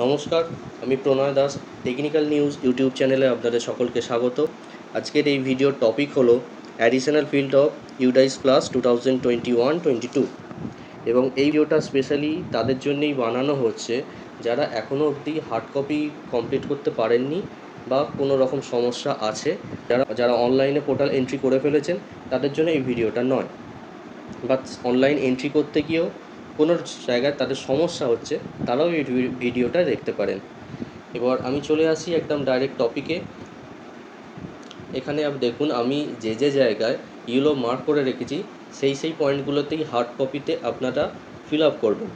নমস্কার, আমি Pranay Das. Technical news YouTube চ্যানেলে আপনাদের সকলকে স্বাগত। আজকের এই ভিডিওর টপিক হলো additional field of UDISE class 2021-22 এবং এই ভিডিওটা স্পেশালি তাদের জন্যই বানানো হচ্ছে যারা এখনও অবধি হার্ড কপি কমপ্লিট করতে পারেননি বা কোনো রকম সমস্যা আছে, যারা অনলাইনে পোর্টাল এন্ট্রি করে ফেলেছেন তাদের জন্য এই ভিডিওটা নয়। বাট অনলাইন এন্ট্রি করতে গিয়েও কোনো জায়গায় তাদের সমস্যা হচ্ছে, তারাও এই ভিডিওটা দেখতে পারেন। এবার আমি চলে আসি একদম ডাইরেক্ট টপিকে। এখানে দেখুন, আমি যে জায়গায় ইয়েলো মার্ক করে রেখেছি সেই পয়েন্টগুলোতেই হার্ড কপিতে আপনারা ফিল আপ করবেন।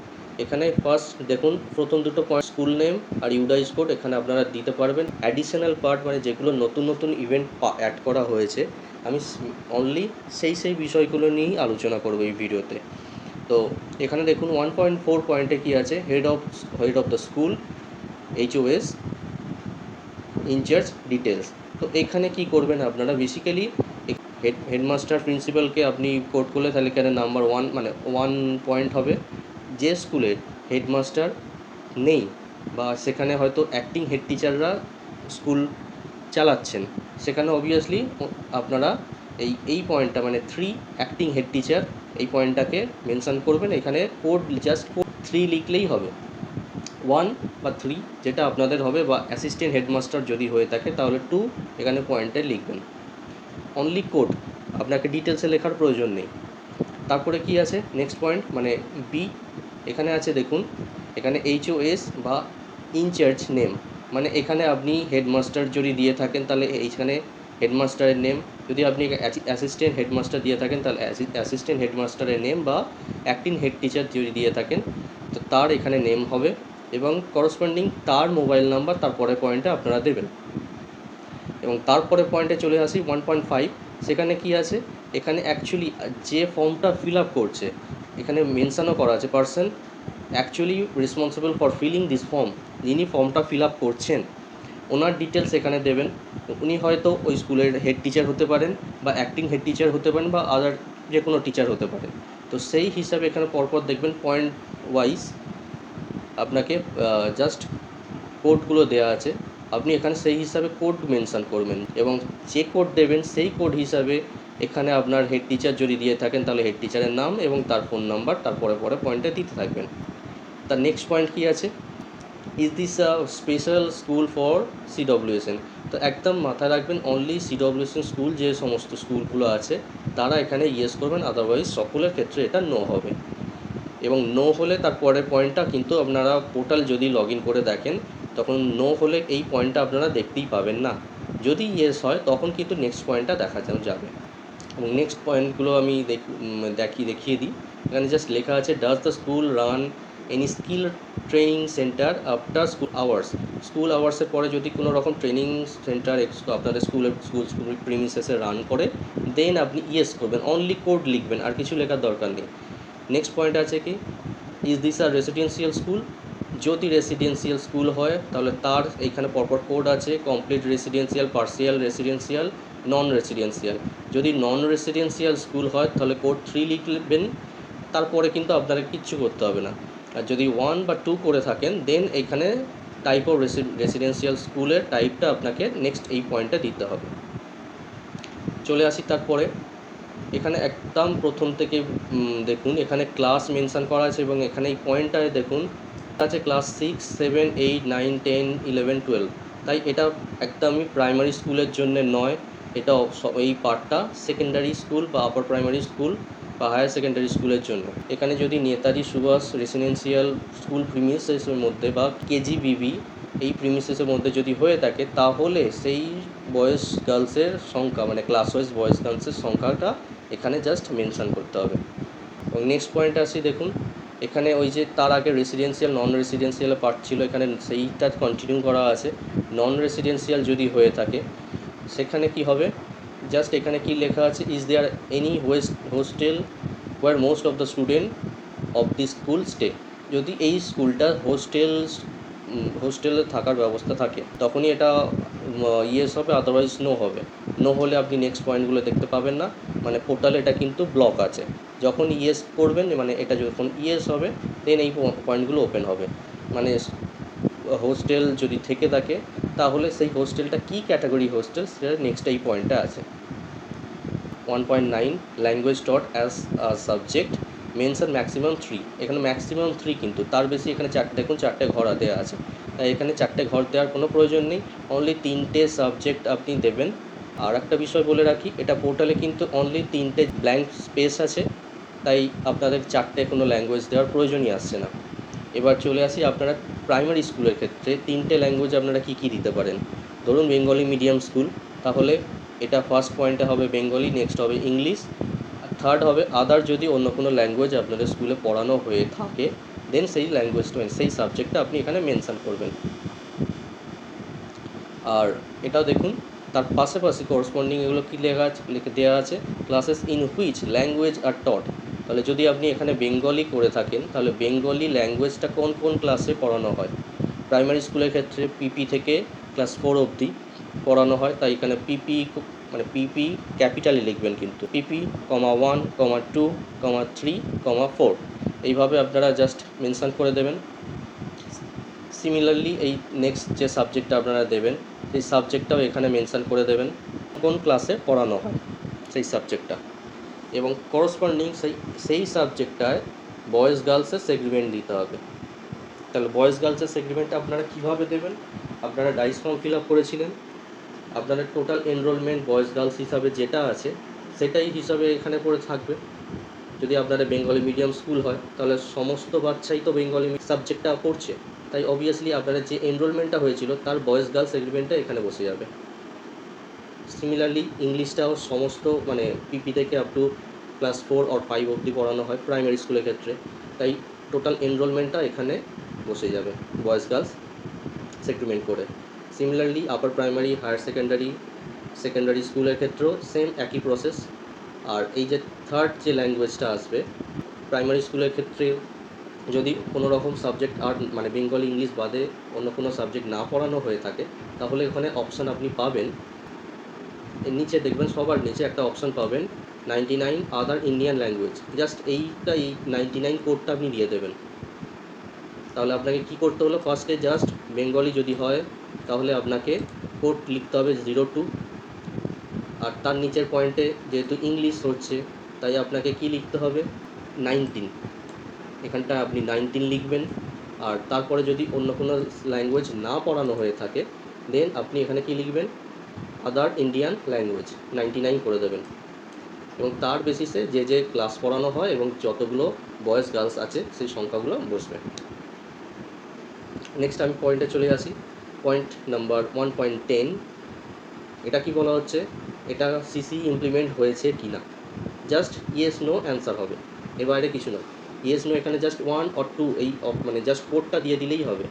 এখানে ফার্স্ট দেখুন, প্রথম দুটো পয়েন্ট স্কুল নেম আর ইউডাইস কোড এখানে আপনারা দিতে পারবেন। অ্যাডিশনাল পার্ট মানে যেগুলো নতুন ইভেন্ট অ্যাড করা হয়েছে, আমি অনলি সেই বিষয়গুলো নিয়েই আলোচনা করব এই ভিডিওতে। তো এখানে দেখুন 1.4 পয়েন্টে কী আছে, head of the school, HOS, incharge, details. তো এখানে কি করবেন আপনারা, বেসিক্যালি হেডমাস্টার প্রিন্সিপালকে আপনি কোড করলে তাহলে এখানে নাম্বার 1 মানে 1 পয়েন্ট হবে। যে স্কুলের হেডমাস্টার নেই বা সেখানে হয়তো অ্যাক্টিং হেড টিচাররা স্কুল চালাচ্ছেন, সেখানে অবভিয়াসলি আপনারা এই পয়েন্টটা মানে 3 অ্যাক্টিং হেড টিচার এই পয়েন্টটাকে মেনশান করবেন। এখানে কোড জাস্ট 3 লিখলেই হবে, 1 বা 3 যেটা আপনাদের হবে, বা অ্যাসিস্ট্যান্ট হেডমাস্টার যদি হয়ে থাকে তাহলে 2 এখানে পয়েন্টে লিখবেন। অনলি কোড, আপনাকে ডিটেলসে লেখার প্রয়োজন নেই। তারপরে কি আছে নেক্সট পয়েন্ট মানে বি, এখানে আছে দেখুন, এখানে HOS বা ইনচার্জ নেম, মানে এখানে আপনি হেডমাস্টার যদি দিয়ে থাকেন তাহলে এইখানে হেডমাস্টারের নেম, যদি আপনি অ্যাসিস্ট্যান্ট হেডমাস্টার দিয়ে থাকেন তাহলে অ্যাসিস্ট্যান্ট হেডমাস্টারের নেম, বা অ্যাক্টিং হেড টিচার যদি দিয়ে থাকেন তো তার এখানে নেম হবে, এবং করসপন্ডিং তার মোবাইল নাম্বার তারপরে পয়েন্টে আপনারা দেবেন। এবং তারপরে পয়েন্টে চলে আসি 1.5, সেখানে কি আছে, এখানে অ্যাকচুয়ালি যে ফর্মটা ফিল আপ করছে এখানে মেনশানও করা আছে, person actually responsible for filling this form, যিনি ফর্মটা ফিল আপ করছেন ওনার ডিটেলস এখানে দেবেন। উনি হয়তো ওই স্কুলের হেড টিচার হতে পারেন, বা অ্যাক্টিং হেড টিচার হতে পারেন, বা আদার যে কোনো টিচার হতে পারেন। তো সেই হিসাবে এখানে পরপর দেখবেন পয়েন্ট ওয়াইজ আপনাকে জাস্ট কোডগুলো দেওয়া আছে, আপনি এখানে সেই হিসাবে কোড মেনশান করবেন, এবং যে কোড দেবেন সেই কোড হিসাবে এখানে আপনার হেড টিচার যদি দিয়ে থাকেন তাহলে হেড টিচারের নাম এবং তার ফোন নাম্বার তারপরে পয়েন্টে দিতে থাকবেন। তার নেক্সট পয়েন্ট কী আছে, is this a special school for CWSN। তো একদম মাথায় রাখবেন, অনলি CWSN স্কুল যে সমস্ত স্কুলগুলো আছে তারা এখানে ইয়েস করবেন, আদারওয়াইজ সকলের ক্ষেত্রে এটা নো হবে। এবং নো হলে তারপরের পয়েন্টটা কিন্তু আপনারা পোর্টাল যদি লগ ইন করে দেখেন তখন নো হলে এই পয়েন্টটা আপনারা দেখতেই পাবেন না। যদি ইয়েস হয় তখন কিন্তু নেক্সট পয়েন্টটা দেখা যাবে। এবং নেক্সট পয়েন্টগুলো আমি দেখিয়ে দিই। এখানে জাস্ট লেখা আছে, does the school run any skill training centre after school আওয়ার্সের পরে যদি কোনো রকম ট্রেনিং সেন্টার আপনাদের স্কুল প্রিমিসেসে রান করে, দেন আপনি ইয়েস করবেন, অনলি কোড লিখবেন, আর কিছু লেখার দরকার নেই। নেক্সট পয়েন্ট আছে কি, is this a residential school. যদি রেসিডেন্সিয়াল স্কুল হয় তাহলে তার এইখানে পরপর কোড আছে, complete residential, partial residential, non residential. যদি নন রেসিডেন্সিয়াল স্কুল হয় তাহলে কোড 3 লিখবেন, তারপরে কিন্তু আপনাদের কিচ্ছু করতে হবে না। আর যদি 1 বা 2 করে থাকেন দেন এইখানে টাইপ অফ রেসিডেন্সিয়াল স্কুলের টাইপটা আপনাকে নেক্সট এই পয়েন্টে দিতে হবে। চলে আসি তারপরে, এখানে একদম প্রথম থেকে দেখুন, এখানে ক্লাস মেনশান করা আছে, এবং এখানে এই পয়েন্টটায় দেখুন আছে ক্লাস 6, 7, 8, 9, 10, 11, 12। তাই এটা একদমই প্রাইমারি স্কুলের জন্য নয়, এটা এই পার্টটা সেকেন্ডারি স্কুল বা আপার প্রাইমারি স্কুল বা হায়ার সেকেন্ডারি স্কুলের জন্য। এখানে যদি নেতাজি সুভাষ রেসিডেন্সিয়াল স্কুল প্রিমিসেসের মধ্যে বা KGBB এই প্রিমিসেসের মধ্যে যদি হয়ে থাকে তাহলে সেই বয়েজ গার্লসের সংখ্যা মানে ক্লাস ওয়াইজ বয়েজ গার্লসের সংখ্যাটা এখানে জাস্ট মেনশান করতে হবে। এবং নেক্সট পয়েন্ট আসি, দেখুন এখানে ওই যে তার আগে রেসিডেন্সিয়াল নন রেসিডেন্সিয়াল পার্ট ছিল, এখানে সেইটা কন্টিনিউ করা আছে। নন রেসিডেন্সিয়াল যদি হয়ে থাকে সেখানে কি হবে, জাস্ট এখানে কি লেখা আছে, is there any hostel where most of the student of the school stay. যদি এই স্কুলটা হোস্টেলে থাকার ব্যবস্থা থাকে তখনই এটা ইয়েস হবে, আদারওয়াইজ নো হবে। নো হলে আপনি নেক্সট পয়েন্টগুলো দেখতে পাবেন না, মানে পোর্টালে এটা কিন্তু ব্লক আছে। যখন ইয়েস করবেন মানে এটা যখন ইয়েস হবে দেন এই পয়েন্টগুলো ওপেন হবে, মানে হোস্টেল যদি থেকে থাকে তাহলে সেই হোস্টেলটা কী ক্যাটাগরি হোস্টেল সেটা নেক্সট এই পয়েন্টটা আছে। 1.9 ল্যাঙ্গুয়েজ টট অ্যাজ সাবজেক্ট মেনশন ম্যাক্সিমাম 3, এখানে ম্যাক্সিমাম 3 কিন্তু তার বেশি এখানে দেখুন চারটে ঘর দেওয়া আছে, তাই এখানে চারটে ঘর দেওয়ার কোনো প্রয়োজন নেই, অনলি 3টে সাবজেক্ট আপনি দেবেন। আর একটা বিষয় বলে রাখি, এটা পোর্টালে কিন্তু অনলি 3টে ব্ল্যাঙ্ক স্পেস আছে, তাই আপনাদের চারটে কোনো ল্যাঙ্গুয়েজ দেওয়ার প্রয়োজনই আসছে না। এবার চলে আসি আপনারা প্রাইমারি স্কুলের ক্ষেত্রে 3টে ল্যাঙ্গুয়েজ আপনারা কী কী দিতে পারেন। ধরুন বেঙ্গলি মিডিয়াম স্কুল, তাহলে এটা ফার্স্ট পয়েন্টে হবে বেঙ্গলি, নেক্সট হবে ইংলিশ, থার্ড হবে আদার যদি অন্য কোনো ল্যাঙ্গুয়েজ আপনাদের স্কুলে পড়ানো হয়ে থাকে দেন সেই ল্যাঙ্গুয়েজটা সেই সাবজেক্টটা আপনি এখানে মেনশান করবেন। আর এটাও দেখুন তার পাশাপাশি করসপন্ডিং এগুলো কী লেখা আছে, লিখে দেওয়া আছে ক্লাসেস ইন হুইচ ল্যাঙ্গুয়েজ আর টট, তাহলে যদি আপনি এখানে বেঙ্গলি করে থাকেন তাহলে বেঙ্গলি ল্যাঙ্গুয়েজটা কোন কোন ক্লাসে পড়ানো হয়। প্রাইমারি স্কুলের ক্ষেত্রে পিপি থেকে ক্লাস 4 অবধি পড়ানো হয়, তাই এখানে পিপি মানে পিপি ক্যাপিটালে লিখবেন, কিন্তু পিপি, 1, 2, 3, 4 এইভাবে আপনারা জাস্ট মেনশান করে দেবেন। সিমিলারলি এই নেক্সট যে সাবজেক্টটা আপনারা দেবেন সেই সাবজেক্টটাও এখানে মেনশান করে দেবেন, কোন ক্লাসে পড়ানো হয় সেই সাবজেক্টটা, এবং করসপন্ডিং সেই সাবজেক্টটায় বয়েজ গার্লসের সেগ্রিমেন্ট দিতে হবে। তাহলে বয়েজ গার্লসের সেগ্রিমেন্টটা আপনারা কীভাবে দেবেন, আপনারা ডাইস ফর্ম ফিল আপ করেছিলেন, আপনাদের টোটাল এনরোলমেন্ট বয়েজ গার্লস হিসাবে যেটা আছে সেটাই হিসাবে এখানে পড়ে থাকবে। যদি আপনাদের বেঙ্গলি মিডিয়াম স্কুল হয় তাহলে সমস্ত বাচ্চাই তো বেঙ্গলি সাবজেক্টটা পড়ছে, তাই অবভিয়াসলি আপনাদের যে এনরোলমেন্টটা হয়েছিল তার বয়েজ গার্লস এগ্রিমেন্টটা এখানে বসে যাবে। সিমিলারলি ইংলিশটাও সমস্ত মানে পিপি থেকে আপ টু ক্লাস 4 or 5 অবধি পড়ানো হয় প্রাইমারি স্কুলের ক্ষেত্রে, তাই টোটাল এনরোলমেন্টটা এখানে বসে যাবে বয়েজ গার্লস সেগ্রিমেন্ট করে। Similarly upper primary, higher secondary স্কুলের ক্ষেত্রেও সেম একই প্রসেস। আর এই যে থার্ড যে ল্যাঙ্গুয়েজটা আসবে প্রাইমারি স্কুলের ক্ষেত্রে যদি কোনো রকম সাবজেক্ট আর মানে বেঙ্গলি ইংলিশ বাদে অন্য কোনো সাবজেক্ট না পড়ানো হয়ে থাকে তাহলে ওখানে অপশান আপনি পাবেন, এর নিচে দেখবেন সবার নিচে একটা অপশান পাবেন 99 আদার ইন্ডিয়ান ল্যাঙ্গুয়েজ, জাস্ট এই 99 কোডটা আপনি দিয়ে দেবেন। তাহলে আপনাকে কি করতে হলো, ফার্স্টে জাস্ট বেঙ্গলি যদি হয় তাহলে আপনাকে কোড লিখতে হবে 02, আর তার নিচের পয়েন্টে যেহেতু ইংলিশ হচ্ছে তাই আপনাকে কি লিখতে হবে 19, এখানটা আপনি 19 লিখবেন। আর তারপরে যদি অন্য কোনো ল্যাঙ্গুয়েজ না পড়ানো হয়ে থাকে দেন আপনি এখানে কি লিখবেন আদার ইন্ডিয়ান ল্যাঙ্গুয়েজ 99 করে দেবেন, এবং তার বেসিসে যে যে ক্লাস পড়ানো হয় এবং যতগুলো বয়েজ গার্লস আছে সেই সংখ্যাগুলো বসবে। নেক্সট আমি পয়েন্টে চলে আসি, পয়েন্ট নাম্বার 1.10, এটা কি বলা হচ্ছে, এটা সিসি ইমপ্লিমেন্ট হয়েছে কি না, জাস্ট ইয়েস নো অ্যান্সার হবে, এর বাইরে কিছু না। ইয়েস নো এখানে জাস্ট 1 or 2 এই মানে জাস্ট কোডটা দিয়ে দিলেই হবে।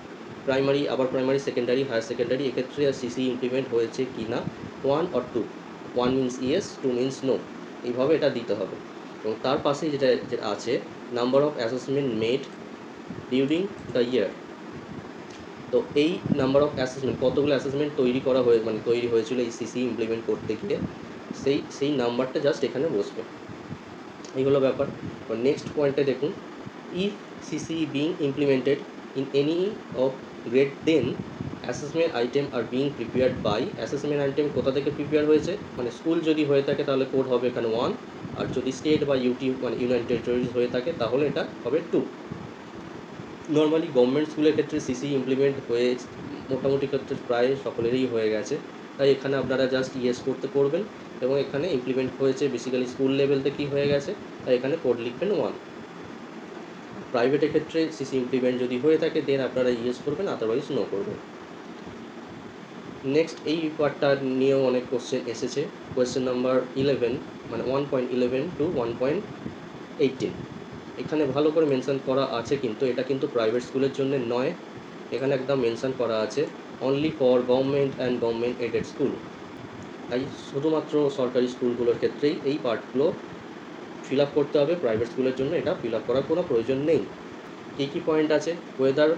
প্রাইমারি, আবার প্রাইমারি, সেকেন্ডারি, হায়ার সেকেন্ডারি এক্ষেত্রে সিসি ইমপ্লিমেন্ট হয়েছে কি না 1 or 2, 1 means yes, 2 means no, এইভাবে এটা দিতে হবে। এবং তার পাশে যেটা আছে number of assessment made during the year, তো এই নাম্বার অফ অ্যাসেসমেন্ট কতগুলো অ্যাসেসমেন্ট তৈরি হয়েছিল এই সিসি ইমপ্লিমেন্ট করতে গিয়ে সেই নাম্বারটা জাস্ট এখানে বসবে, এই হলো ব্যাপার। নেক্সট পয়েন্টে দেখুন, if CC being implemented in any of grade then assessment item are being prepared by, assessment item কোথা থেকে প্রিপেয়ার হয়েছে, মানে স্কুল যদি হয়ে থাকে তাহলে কোড হবে এখানে 1, আর যদি স্টেট বা মানে ইউনাইটেড টেরিটরিজ হয়ে থাকে তাহলে এটা হবে 2। নর্মালি গভর্নমেন্ট স্কুলের ক্ষেত্রে সিসি ইমপ্লিমেন্ট হয়ে মোটামুটি ক্ষেত্রে প্রায় সকলেরই হয়ে গেছে, তাই এখানে আপনারা জাস্ট ইয়েস করবেন এবং এখানে ইমপ্লিমেন্ট হয়েছে বেসিক্যালি স্কুল লেভেল থেকেই হয়ে গেছে, তাই এখানে কোড লিখবেন 1। প্রাইভেটের ক্ষেত্রে সিসি ইমপ্লিমেন্ট যদি হয়ে থাকে দেন আপনারা ইয়েস করবেন, আদারওয়াইজ নো করবেন। নেক্সট এই পার্টটা নিয়েও অনেক কোশ্চেন এসেছে, কোয়েশ্চেন নাম্বার 11 মানে 1.11 to 1.18, এখানে ভালো করে মেনশন করা আছে, কিন্তু এটা কিন্তু প্রাইভেট স্কুলের জন্য নয়, এখানে একদম মেনশন করা আছে only for government and government aided school, তাই শুধুমাত্র সরকারি স্কুলগুলোর ক্ষেত্রেই এই পার্টগুলো ফিল আপ করতে হবে, প্রাইভেট স্কুলের জন্য এটা ফিল আপ করার কোনো প্রয়োজন নেই। কী পয়েন্ট আছে, whether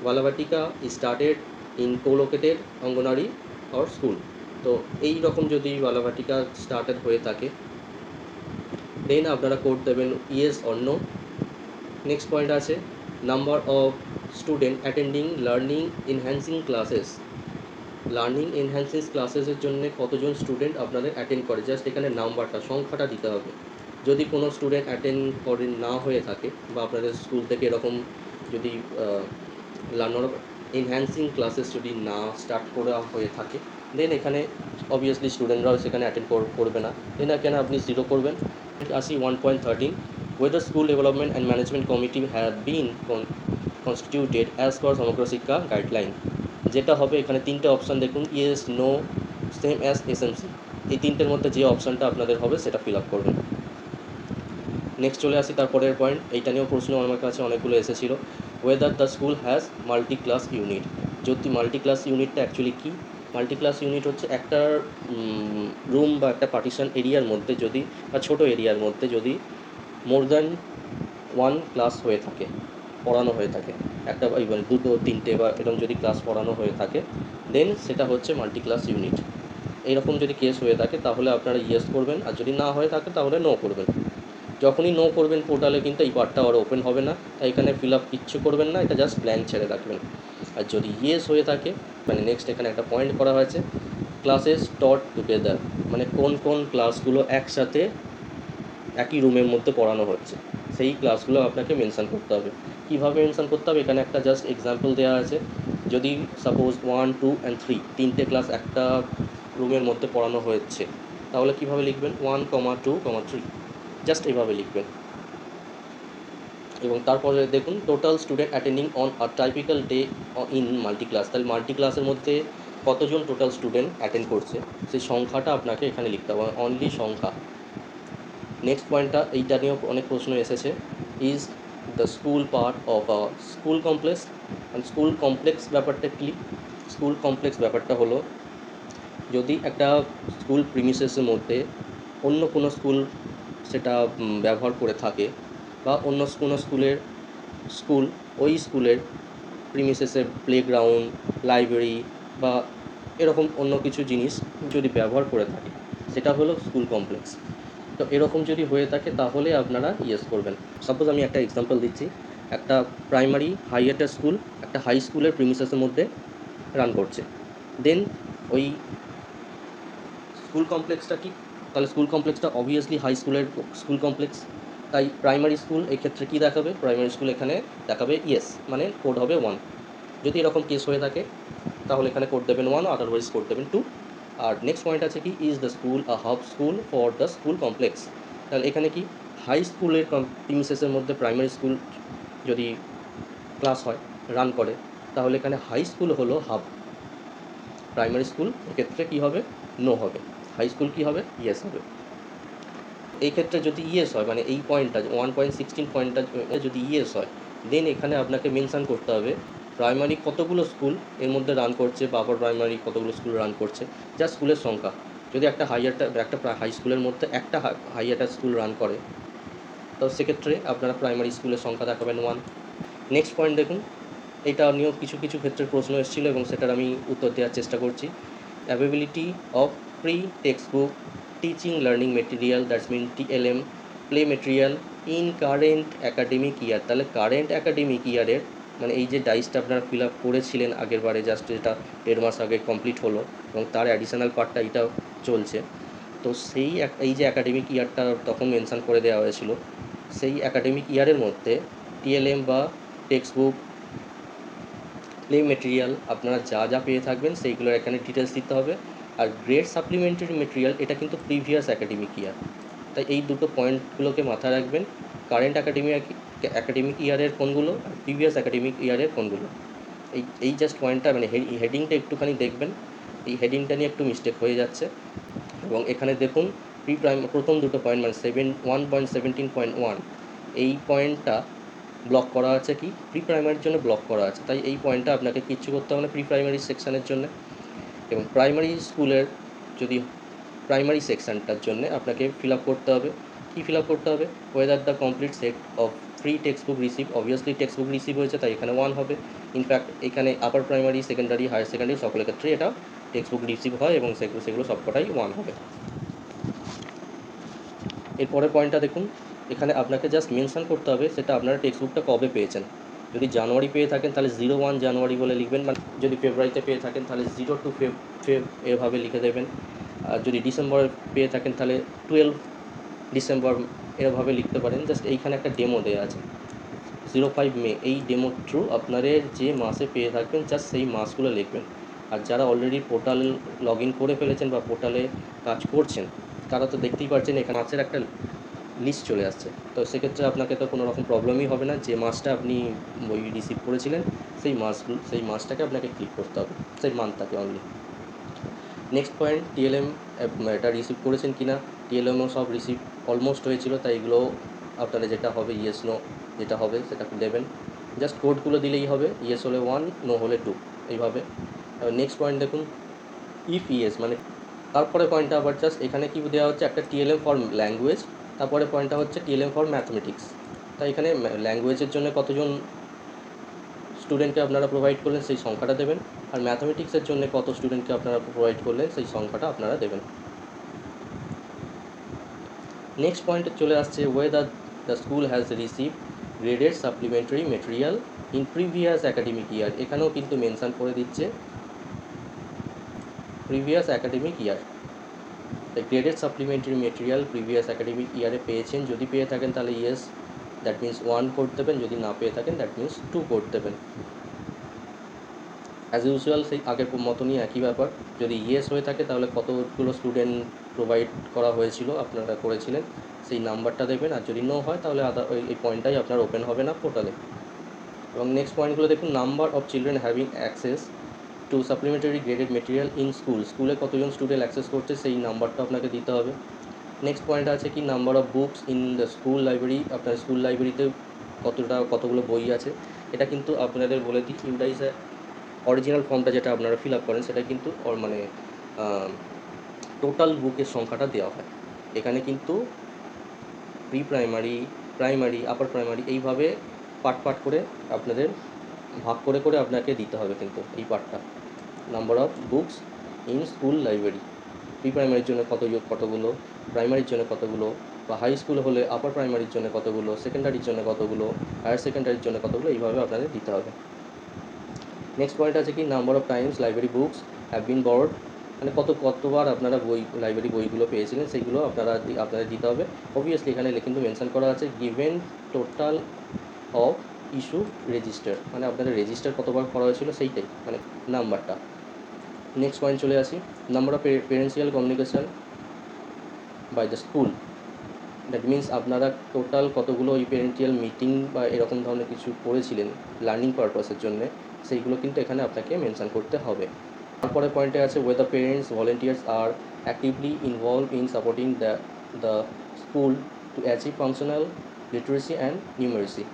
Balvatika started in colocated Anganwadi or school, তো এই রকম যদি বালাবাটিকা স্টার্টেড হয়ে থাকে দেন আপনারা কোড দেবেন yes or no. Next point আছে number of student attending learning enhancing classes. Learning enhancing ক্লাসেসের জন্য কতজন স্টুডেন্ট আপনাদের অ্যাটেন্ড করে, জাস্ট এখানে নাম্বারটা সংখ্যাটা দিতে হবে। যদি কোনো স্টুডেন্ট অ্যাটেন্ড করে না হয়ে থাকে বা আপনাদের স্কুল থেকে এরকম যদি লার্নার এনহ্যান্সিং ক্লাসেস যদি না স্টার্ট করা হয়ে থাকে, দেন এখানে অবভিয়াসলি স্টুডেন্টরাও সেখানে অ্যাটেন্ড করবে না, দেন এখানে আপনি 0 করবেন। আসি 1.13, whether school development and management committee have been constituted as per সমগ্র শিক্ষা গাইডলাইন। যেটা হবে এখানে 3টে অপশান দেখুন, yes, no, same as SMC. এই 3টের মধ্যে যে অপশানটা আপনাদের হবে সেটা ফিল আপ করবেন। নেক্সট চলে আসি তারপরের পয়েন্ট, এইটা নিয়েও প্রশ্ন আমার কাছে অনেকগুলো এসেছিলো। Weather the school has multi class unit. যদি মাল্টি ক্লাস ইউনিটটা অ্যাকচুয়ালি কী? মাল্টি ক্লাস ইউনিট হচ্ছে একটা রুম বা একটা পার্টিশন এরিয়ার মধ্যে যদি, বা ছোটো এরিয়ার মধ্যে যদি মোর দ্যান 1 ক্লাস হয়ে থাকে, পড়ানো হয়ে থাকে, একটা ইভেন 2, 3টে বা এরকম যদি ক্লাস পড়ানো হয়ে থাকে, দেন সেটা হচ্ছে মাল্টি ক্লাস ইউনিট। এইরকম যদি কেস হয়ে থাকে তাহলে আপনারা ইয়েস করবেন, আর যদি না হয়ে থাকে তাহলে নো করবেন। যখনই নো করবেন পোর্টালে কিন্তু এই পার্টটা আর ওপেন হবে না, তাই এখানে ফিল আপ কিচ্ছু করবেন না, এটা জাস্ট ব্ল্যাঙ্ক ছেড়ে রাখবেন। আর যদি ইয়েস হয়ে থাকে, মানে নেক্সট এখানে একটা পয়েন্ট করা হয়েছে, ক্লাসেস টট টুগেদার, মানে কোন কোন ক্লাসগুলো একসাথে একই রুমের মধ্যে পড়ানো হচ্ছে, সেই ক্লাসগুলো আপনাকে মেনশান করতে হবে। কীভাবে মেনশান করতে হবে, এখানে একটা জাস্ট এক্সাম্পল দেওয়া আছে। যদি সাপোজ 1, 2 and 3 3টে ক্লাস একটা রুমের মধ্যে পড়ানো হচ্ছে, তাহলে কীভাবে লিখবেন, 1, 2, 3, জাস্ট এইভাবে লিখবেন। এবং তারপরে দেখুন total student attending on a typical day in multi class, তাহলে মাল্টি ক্লাসের মধ্যে কতজন টোটাল স্টুডেন্ট অ্যাটেন্ড করছে সেই সংখ্যাটা আপনাকে এখানে লিখতে হবে, অনলি সংখ্যা। নেক্সট পয়েন্টটা, এইটা নিয়েও অনেক প্রশ্ন এসেছে, is the school part of a school complex. School complex ব্যাপারটা কি? স্কুল কমপ্লেক্স ব্যাপারটা হলো, যদি একটা স্কুল প্রিমিসেসের মধ্যে অন্য কোনো স্কুল সেটা ব্যবহার করে থাকে, বা অন্য কোনো স্কুল ওই স্কুলের প্রিমিসেসে প্লেগ্রাউন্ড, লাইব্রেরি বা এরকম অন্য কিছু জিনিস যদি ব্যবহার করে থাকে, সেটা হলো স্কুল কমপ্লেক্স। তো এরকম যদি হয়ে থাকে তাহলে আপনারা ইয়েস করবেন। সাপোজ আমি একটা এক্সাম্পল দিচ্ছি, একটা প্রাইমারি হাইয়ার স্কুল একটা হাই স্কুলের প্রিমিসেসের মধ্যে রান করছে, দেন ওই স্কুল কমপ্লেক্সটা কি? তাহলে স্কুল কমপ্লেক্সটা অবভিয়াসলি হাই স্কুলের স্কুল কমপ্লেক্স, তাই প্রাইমারি স্কুল এক্ষেত্রে কী দেখাবে, প্রাইমারি স্কুল এখানে দেখাবে ইয়েস, মানে কোড হবে 1। যদি এরকম কেস হয়ে থাকে তাহলে এখানে কোড দেবেন 1, আদারওয়াইজ কোড দেবেন 2। আর নেক্সট পয়েন্ট আছে কি, is the school a hub school for the school complex. তাহলে এখানে কি, হাই স্কুলের প্রিমিসেসের মধ্যে প্রাইমারি স্কুল যদি ক্লাস হয়, রান করে, তাহলে এখানে হাই স্কুল হলো হাব, প্রাইমারি স্কুল এক্ষেত্রে কী হবে, নো হবে, হাই স্কুল কী হবে, ইয়েস হবে। এই ক্ষেত্রে যদি ইয়েস হয়, মানে এই পয়েন্টটা 1.16 পয়েন্টটা যদি ইয়েস হয়, দেন এখানে আপনাকে মেনশান করতে হবে প্রাইমারি কতগুলো স্কুল এর মধ্যে রান করছে, বা আপার প্রাইমারি কতগুলো স্কুল রান করছে, যা স্কুলের সংখ্যা। যদি একটা হাই স্কুলের মধ্যে একটা হাইয়ারটা স্কুল রান করে, তো সেক্ষেত্রে আপনারা প্রাইমারি স্কুলের সংখ্যা দেখাবেন 1। নেক্সট পয়েন্ট দেখুন, এটা নিয়েও কিছু কিছু ক্ষেত্রে প্রশ্ন এসেছিলো এবং সেটার আমি উত্তর দেওয়ার চেষ্টা করছি। Availability of free text book, teaching learning material, that's mean TLM, play material in current academic year. তাহলে কারেন্ট অ্যাকাডেমিক ইয়ারের, মানে এই যে ডাইসটা আপনারা ফিল আপ করেছিলেন আগের বারে, জাস্ট যেটা 1.5 মাস আগে কমপ্লিট হলো এবং তার অ্যাডিশনাল পার্টটা এটাও চলছে, তো এই যে অ্যাকাডেমিক ইয়ারটা তখন মেনশান করে দেওয়া হয়েছিল, সেই অ্যাকাডেমিক ইয়ারের মধ্যে TLM বা টেক্সট বুক, প্লে মেটেরিয়াল আপনারা যা যা পেয়ে থাকবেন সেইগুলোর এখানে ডিটেলস দিতে হবে। আর গ্রেড সাপ্লিমেন্টারি মেটেরিয়াল, এটা কিন্তু প্রিভিয়াস অ্যাকাডেমিক ইয়ার, তাই এই দুটো পয়েন্টগুলোকে মাথায় রাখবেন, কারেন্ট অ্যাকাডেমিক ইয়ারের কোনগুলো আর প্রিভিয়াস অ্যাকাডেমিক ইয়ারের কোনগুলো। এই জাস্ট পয়েন্টটা, মানে হেডিংটা একটুখানি দেখবেন, এই হেডিংটা নিয়ে একটু মিস্টেক হয়ে যাচ্ছে। এবং এখানে দেখুন প্রথম দুটো পয়েন্ট, মানে 1.17.1, এই পয়েন্টটা ব্লক করা আছে, কি প্রি প্রাইমারির জন্য ব্লক করা আছে, তাই এই পয়েন্টটা আপনাকে কিচ্ছু করতে হবে না প্রি প্রাইমারি সেকশানের জন্য। এবং প্রাইমারি স্কুলের যদি প্রাইমারি সেকশানটার জন্য আপনাকে ফিল আপ করতে হবে, কী ফিল আপ করতে হবে, whether the complete set of free text book receive, obviously text book receive হয়েছে তাই এখানে 1 হবে। ইনফ্যাক্ট এখানে upper primary, secondary, higher secondary সকলের ক্ষেত্রে এটা টেক্সট বুক রিসিভ হয় এবং সেগুলো সবকটাই 1 হবে। এরপরের পয়েন্টটা দেখুন, এখানে আপনাকে জাস্ট মেনশান করতে হবে সেটা আপনারা টেক্সট বুকটা কবে পেয়েছেন। যদি জানুয়ারি পেয়ে থাকেন তাহলে 01 জানুয়ারি বলে লিখবেন, মানে যদি ফেব্রুয়ারিতে পেয়ে থাকেন তাহলে 02 ফেব এভাবে লিখে দেবেন। আর যদি ডিসেম্বরে পেয়ে থাকেন তাহলে 12 ডিসেম্বর এভাবে লিখতে পারেন। জাস্ট এইখানে একটা ডেমো দেওয়া আছে 05 মে, এই ডেমো থ্রু আপনাদের যে মাসে পেয়ে থাকবেন জাস্ট সেই মাসগুলো লিখবেন। আর যারা অলরেডি পোর্টাল লগ ইন করে ফেলেছেন বা পোর্টালে কাজ করছেন তারা তো দেখতেই পাচ্ছেন এখানে মাসের একটা লিস্ট চলে আসছে। তো সেক্ষেত্রে আপনাকে তো কোনো রকম প্রবলেমই হবে না। যে মাসটা আপনি বই রিসিভ করেছিলেন সেই মাসটাকে আপনাকে ক্লিক করতে হবে, সেই মান্থটাকে অনলি। নেক্সট পয়েন্ট, টিএলএম এটা রিসিভ করেছেন কি না। টিএলএমও সব রিসিভ অলমোস্ট হয়েছিল, তাই এগুলো আপনারা যেটা হবে ইয়েস নো যেটা হবে সেটা দেবেন। জাস্ট কোডগুলো দিলেই হবে, ইয়েস হলে 1, নো হলে 2 এইভাবে। নেক্সট পয়েন্ট দেখুন, ইফ ইয়েস মানে তারপরে পয়েন্টটা আবার জাস্ট এখানে কি দেওয়া হচ্ছে, একটা টিএলএম ফর ল্যাঙ্গুয়েজ, তারপরে পয়েন্টটা হচ্ছে টিএলএম ফর ম্যাথমেটিক্স। তাই এখানে ল্যাঙ্গুয়েজের জন্য কতজন স্টুডেন্টকে আপনারা প্রোভাইড করলেন সেই সংখ্যাটা দেবেন, আর ম্যাথমেটিক্সের জন্য কত স্টুডেন্টকে আপনারা প্রোভাইড করলেন সেই সংখ্যাটা আপনারা দেবেন। নেক্সট পয়েন্টে চলে আসছে, weather the school has receive graded supplementary material in previous academic year. এখানেও কিন্তু মেনশান করে দিচ্ছে previous academic year. Graded supplementary material previous academic ইয়ারে পেয়েছেন, যদি পেয়ে থাকেন তাহলে ইয়েস, দ্যাট মিন্স 1 কোড দেবেন। যদি না পেয়ে থাকেন দ্যাট মিন্স 2 কোড দেবেন। অ্যাজ ইউজুয়াল সেই আগের মতনই একই ব্যাপার। যদি ইয়েস হয়ে থাকে তাহলে কতগুলো স্টুডেন্ট প্রোভাইড করা হয়েছিল আপনারা করেছিলেন সেই নাম্বারটা দেবেন, আর যদি নো হয় তাহলে এই পয়েন্টটাই আপনার ওপেন হবে না পোর্টালে। এবং নেক্সট পয়েন্টগুলো দেখুন, number of children having access to supplementary graded material in স্কুলে কতজন স্টুডেন্ট অ্যাক্সেস করছে সেই নাম্বারটা আপনাকে দিতে হবে। নেক্সট পয়েন্ট আছে কি, number of books in the school library, আপনার স্কুল লাইব্রেরিতে কতগুলো বই আছে। এটা কিন্তু আপনাদের বলে দিই, ইউডাইসে অরিজিনাল ফর্মটা যেটা আপনারা ফিল আপ করেন সেটা কিন্তু মানে টোটাল বুকের সংখ্যাটা দেওয়া হয়। এখানে কিন্তু pre primary, primary, upper primary এইভাবে পার্ট করে আপনাদের ভাগ করে আপনাকে দিতে হবে কিন্তু এই পার্টটা। Number of books in school library, pre প্রাইমারির জন্য কতগুলো, প্রাইমারির জন্য কতগুলো, বা হাই স্কুল হলে আপার প্রাইমারির জন্য কতগুলো, সেকেন্ডারির জন্য কতগুলো, হায়ার সেকেন্ডারির জন্য কতগুলো, এইভাবে আপনাদের দিতে হবে। নেক্সট পয়েন্ট আছে কি, number of Times library books have been বরড, মানে কতবার আপনারা লাইব্রেরি বইগুলো পেয়েছিলেন সেইগুলো আপনাদের দিতে হবে। অবভিয়াসলি এখানে কিন্তু মেনশন করা আছে given total of issue register, মানে আপনাদের রেজিস্টার কতবার করা হয়েছিল সেইটাই, মানে নাম্বারটা। নেক্সট পয়েন্ট চলে আসি, number of parental communication by the school, that means আপনারা টোটাল কতগুলো ওই প্যারেন্টিয়াল মিটিং বা এরকম ধরনের কিছু করেছিলেন লার্নিং পারপাসের জন্যে, সেইগুলো কিন্তু এখানে আপনাকে মেনশান করতে হবে। তারপরে পয়েন্টে আছে whether parents volunteers are actively involve in supporting the school to achieve functional literacy and numeracy.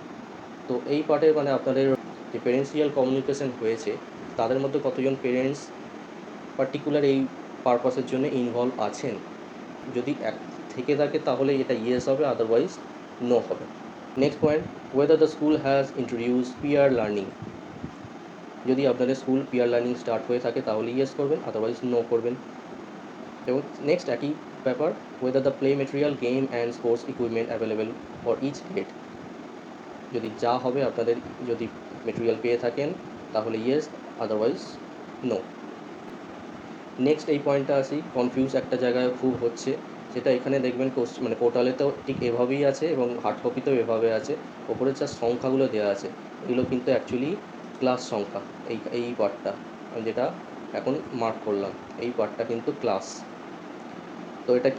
তো এই পার্টে মানে আপনাদের যে প্যারেন্সিয়াল কমিউনিকেশন হয়েছে তাদের মধ্যে কতজন পেরেন্টস পার্টিকুলার এই পারপাসের জন্য ইনভলভ আছেন। যদি থেকে থাকে তাহলে এটা ইয়েস হবে, আদারওয়াইজ নো হবে। Next point, whether the school has introduce peer learning, যদি আপনাদের স্কুল পিয়ার লার্নিং স্টার্ট হয়ে থাকে তাহলে ইয়েস করবেন, আদারওয়াইজ নো করবেন। এবং নেক্সট একই ব্যাপার, whether the play material, game and sports equipment available for each grade, যদি যা হবে আপনাদের যদি মেটেরিয়াল পেয়ে থাকেন তাহলে ইয়েস, আদারওয়াইজ নো। নেক্সট এই পয়েন্টটা আসি, কনফিউজ একটা জায়গায় খুব হচ্ছে, সেটা এখানে দেখবেন মানে পোর্টালেতেও ঠিক এভাবেই আছে এবং হার্ড কপিতেও এভাবে আছে, ওপরে জাস্ট সংখ্যাগুলো দেওয়া আছে, এগুলো কিন্তু অ্যাকচুয়ালি ক্লাস সংখ্যা। এই পার্টটা যেটা এখন মার্ক করলাম, এই পার্টটা কিন্তু ক্লাস। তো এটা